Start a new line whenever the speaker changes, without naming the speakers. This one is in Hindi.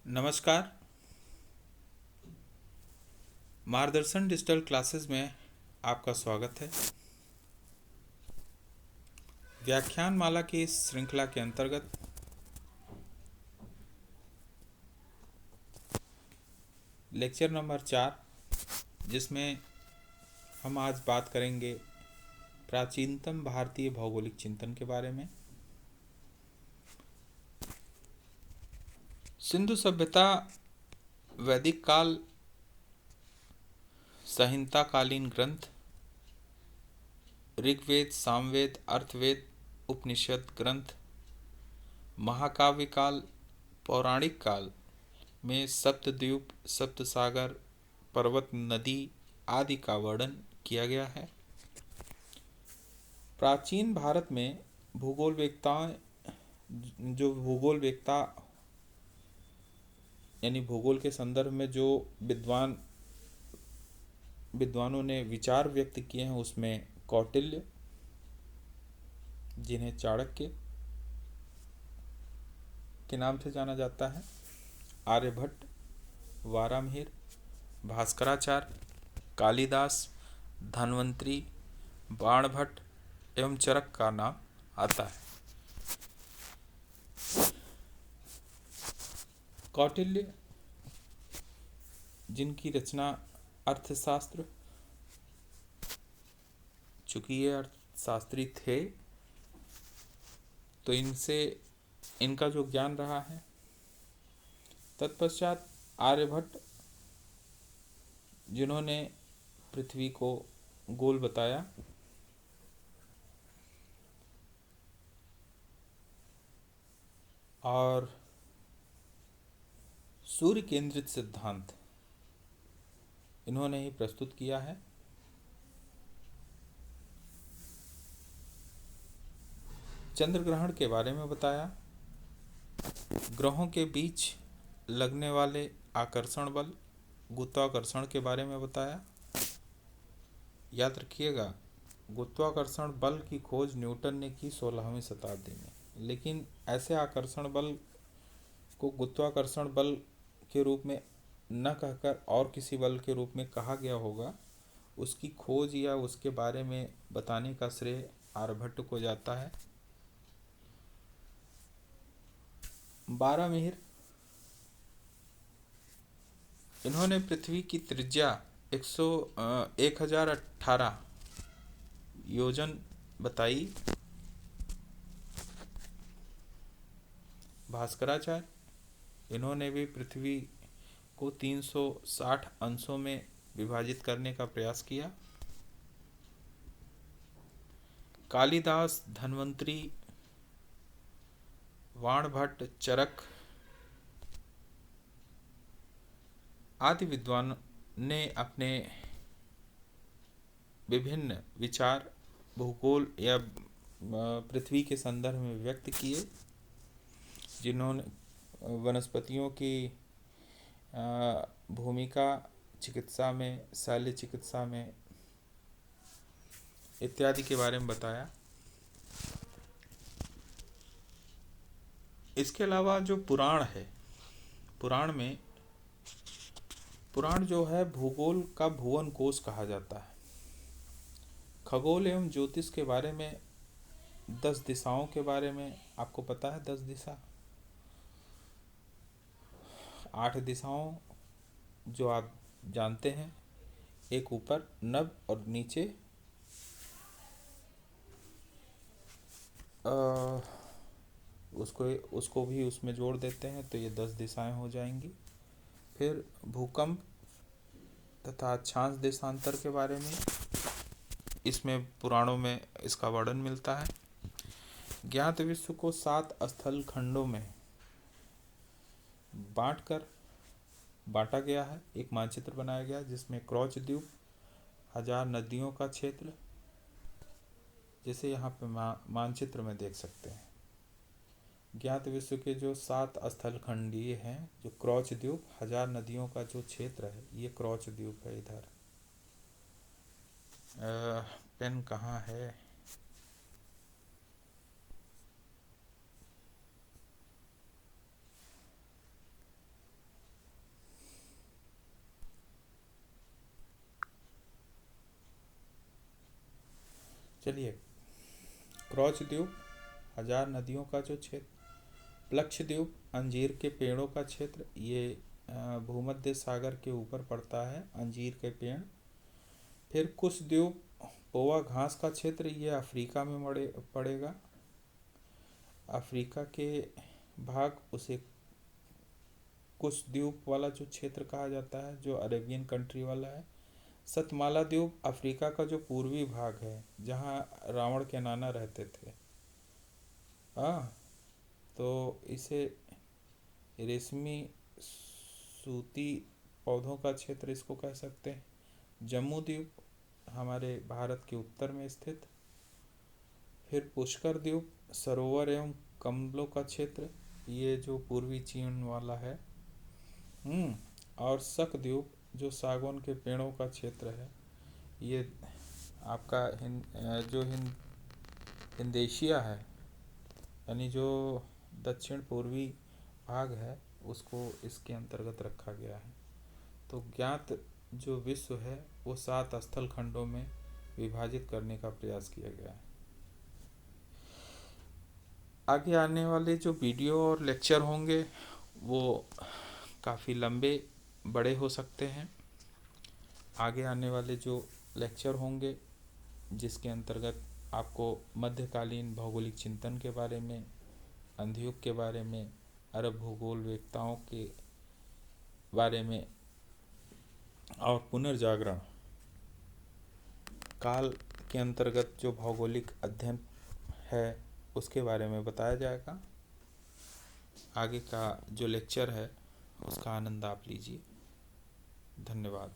नमस्कार। मार्गदर्शन डिजिटल क्लासेस में आपका स्वागत है। व्याख्यान माला की इस श्रृंखला के अंतर्गत लेक्चर नंबर 4, जिसमें हम आज बात करेंगे प्राचीनतम भारतीय भौगोलिक चिंतन के बारे में। सिंधु सभ्यता वैदिक काल, संहिताकालीन ग्रंथ, ऋग्वेद, सामवेद, अर्थवेद, उपनिषद ग्रंथ, महाकाव्य काल, पौराणिक काल में सप्तद्वीप, सप्तसागर, पर्वत, नदी आदि का वर्णन किया गया है। प्राचीन भारत में भूगोलवेत्ता यानी भूगोल के संदर्भ में जो विद्वानों ने विचार व्यक्त किए हैं, उसमें कौटिल्य, जिन्हें चाणक्य के नाम से जाना जाता है, आर्यभट्ट, वारामिहिर, भास्कराचार्य, कालिदास, धन्वंतरी, बाणभट्ट एवं चरक का नाम आता है। कौटिल्य, जिनकी रचना अर्थशास्त्र, चूंकि ये अर्थशास्त्री थे तो इनका जो ज्ञान रहा है। तत्पश्चात आर्यभट्ट, जिन्होंने पृथ्वी को गोल बताया, और सूर्य केंद्रित सिद्धांत इन्होंने ही प्रस्तुत किया है। चंद्र ग्रहण के बारे में बताया, ग्रहों के बीच लगने वाले आकर्षण बल, गुरुत्वाकर्षण के बारे में बताया। याद रखिएगा, गुरुत्वाकर्षण बल की खोज न्यूटन ने की 16वीं शताब्दी में, लेकिन ऐसे आकर्षण बल को गुरुत्वाकर्षण बल के रूप में न कहकर और किसी बल के रूप में कहा गया होगा, उसकी खोज या उसके बारे में बताने का श्रेय आर्यभट्ट को जाता है। वारामिहिर, इन्होंने पृथ्वी की त्रिज्या 1018 योजन बताई। भास्कराचार्य, इन्होंने भी पृथ्वी को 360 अंशों में विभाजित करने का प्रयास किया। कालिदास, धन्वंतरी, बाणभट्ट, चरक आदि विद्वान ने अपने विभिन्न विचार भूगोल या पृथ्वी के संदर्भ में व्यक्त किए, जिन्होंने वनस्पतियों की भूमिका चिकित्सा में, शल्य चिकित्सा में इत्यादि के बारे में बताया। इसके अलावा जो पुराण है, पुराण जो है भूगोल का भुवन कोश कहा जाता है। खगोल एवं ज्योतिष के बारे में, 10 दिशाओं के बारे में आपको पता है। 10 दिशा, 8 दिशाओं जो आप जानते हैं, एक ऊपर नभ और नीचे उसको भी उसमें जोड़ देते हैं, तो ये 10 दिशाएं हो जाएंगी। फिर भूकंप तथा अक्षांश देशांतर के बारे में इसमें पुराणों में इसका वर्णन मिलता है। ज्ञात विश्व को 7 स्थल खंडों में बांटा गया है। एक मानचित्र बनाया गया जिसमें क्रौच द्वीप, 1000 नदियों का क्षेत्र, जैसे यहाँ पे मानचित्र में देख सकते हैं। ज्ञात विश्व के जो 7 स्थल खंड ये हैं, जो क्रौच द्वीप, 1000 नदियों का जो क्षेत्र है, ये क्रौच द्वीप है। इधर पेन कहाँ है? चलिए, क्रॉच द्वीप, 1000 नदियों का जो क्षेत्र। प्लक्ष द्वीप, अंजीर के पेड़ों का क्षेत्र। ये भूमध्य सागर के ऊपर पड़ता है अंजीर के पेड़। फिर कुश द्वीप, पोआ घास का क्षेत्र, ये अफ्रीका में पड़ेगा। अफ्रीका के भाग उसे कुश द्वीप वाला जो क्षेत्र कहा जाता है, जो अरेबियन कंट्री वाला है। सतमाला द्वीप, अफ्रीका का जो पूर्वी भाग है, जहाँ रावण के नाना रहते थे। हाँ, तो इसे रेशमी सूती पौधों का क्षेत्र इसको कह सकते हैं। जम्मू द्वीप, हमारे भारत के उत्तर में स्थित। फिर पुष्कर द्वीप, सरोवर एवं कमलों का क्षेत्र, ये जो पूर्वी चीन वाला है। और शक द्वीप, जो सागौन के पेड़ों का क्षेत्र है, ये आपका जो हिंद एशिया है, यानी जो दक्षिण पूर्वी भाग है, उसको इसके अंतर्गत रखा गया है। तो ज्ञात जो विश्व है वो 7 स्थल खंडों में विभाजित करने का प्रयास किया गया है। आगे आने वाले जो वीडियो और लेक्चर होंगे वो काफ़ी लंबे बड़े हो सकते हैं। आगे आने वाले जो लेक्चर होंगे जिसके अंतर्गत आपको मध्यकालीन भौगोलिक चिंतन के बारे में, अंधयुग के बारे में, अरब भूगोल वेत्ताओं के बारे में और पुनर्जागरण काल के अंतर्गत जो भौगोलिक अध्ययन है उसके बारे में बताया जाएगा। आगे का जो लेक्चर है उसका आनंद आप लीजिए। धन्यवाद।